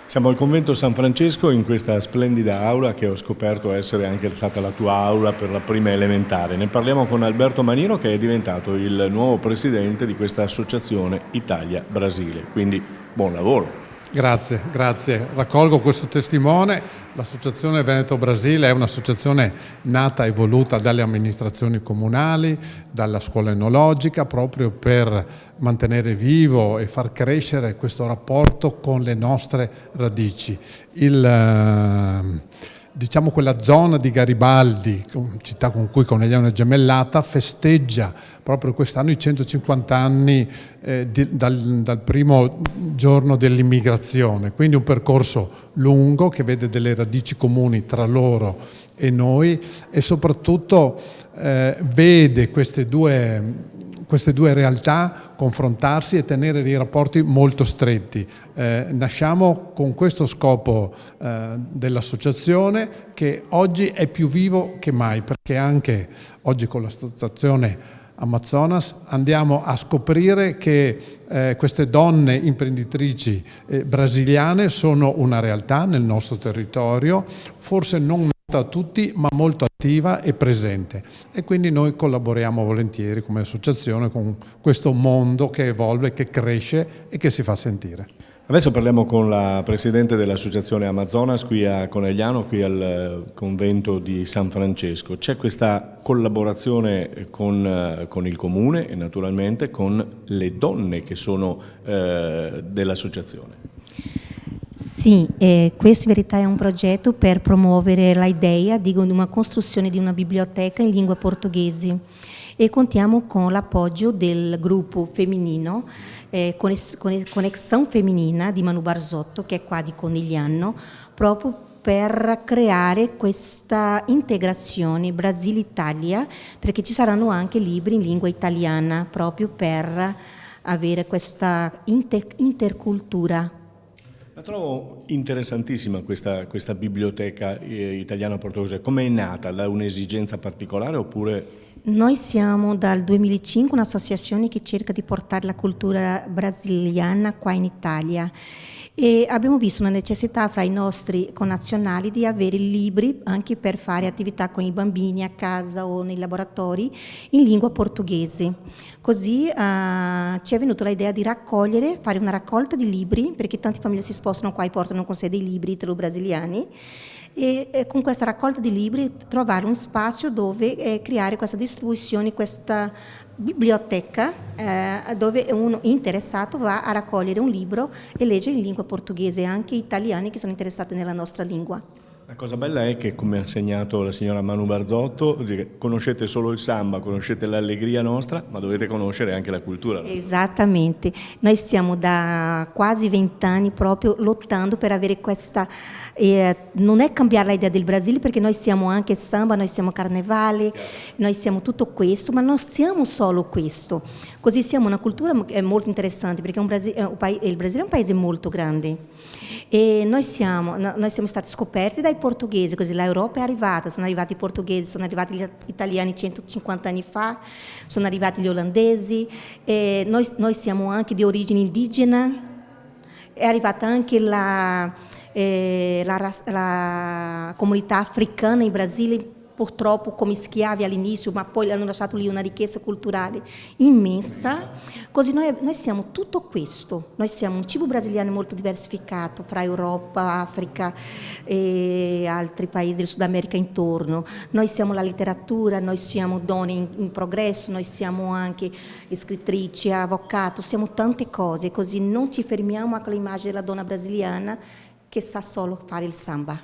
Siamo al convento San Francesco in questa splendida aula che ho scoperto essere anche stata la tua aula per la prima elementare. Ne parliamo con Alberto Manino, che è diventato il nuovo presidente di questa associazione Italia-Brasile, quindi buon lavoro. Grazie, grazie. Raccolgo questo testimone. L'Associazione Veneto Brasile è un'associazione nata e voluta dalle amministrazioni comunali, dalla scuola enologica, proprio per mantenere vivo e far crescere questo rapporto con le nostre radici. Diciamo quella zona di Garibaldi, città con cui Conegliano è gemellata, festeggia proprio quest'anno i 150 anni dal primo giorno dell'immigrazione, quindi un percorso lungo che vede delle radici comuni tra loro e noi e soprattutto vede queste due realtà confrontarsi e tenere dei rapporti molto stretti. Nasciamo con questo scopo dell'associazione, che oggi è più vivo che mai, perché anche oggi con l'associazione Amazonas andiamo a scoprire che queste donne imprenditrici brasiliane sono una realtà nel nostro territorio, forse non nota a tutti, ma molto attiva e presente, e quindi noi collaboriamo volentieri come associazione con questo mondo che evolve, che cresce e che si fa sentire. Adesso parliamo con la presidente dell'associazione Amazonas qui a Conegliano, qui al convento di San Francesco. C'è questa collaborazione con il comune e naturalmente con le donne che sono dell'associazione. Sì, questo in verità è un progetto per promuovere l'idea di una costruzione di una biblioteca in lingua portoghese e contiamo con l'appoggio del gruppo femminino Conexão Feminina di Manu Barzotto, che è qua di Conegliano, proprio per creare questa integrazione Brasile-Italia, perché ci saranno anche libri in lingua italiana, proprio per avere questa intercultura. La trovo interessantissima questa biblioteca italiana-portoghese. Come è nata? Da un'esigenza particolare oppure... Noi siamo dal 2005 un'associazione che cerca di portare la cultura brasiliana qua in Italia e abbiamo visto una necessità fra i nostri connazionali di avere libri anche per fare attività con i bambini a casa o nei laboratori in lingua portoghese. Così ci è venuta l'idea di fare una raccolta di libri, perché tante famiglie si spostano qua e portano con sé dei libri italo-brasiliani, e con questa raccolta di libri trovare un spazio dove creare questa distribuzione, questa biblioteca dove uno interessato va a raccogliere un libro e legge in lingua portoghese, anche italiani che sono interessati nella nostra lingua. La cosa bella è che, come ha segnato la signora Manu Barzotto, conoscete solo il samba, conoscete l'allegria nostra, ma dovete conoscere anche la cultura. Esattamente, noi stiamo da quasi 20 anni proprio lottando per avere questa, non è cambiare l'idea del Brasile, perché noi siamo anche samba, noi siamo carnevale, noi siamo tutto questo, ma non siamo solo questo. Così siamo una cultura molto interessante, perché il Brasile è un paese molto grande e noi siamo stati scoperti dai portoghesi, così l'Europa è arrivata, sono arrivati i portoghesi, sono arrivati gli italiani 150 anni fa, sono arrivati gli olandesi, e noi siamo anche di origine indigena, è arrivata anche la comunità africana in Brasile, purtroppo come schiavi all'inizio, ma poi hanno lasciato lì una ricchezza culturale immensa. Così noi siamo tutto questo, noi siamo un cibo brasiliano molto diversificato fra Europa, Africa e altri paesi del Sud America intorno. Noi siamo la letteratura, noi siamo donne in progresso, noi siamo anche scrittrici, avvocato, siamo tante cose, così non ci fermiamo a quell'immagine della donna brasiliana che sa solo fare il samba.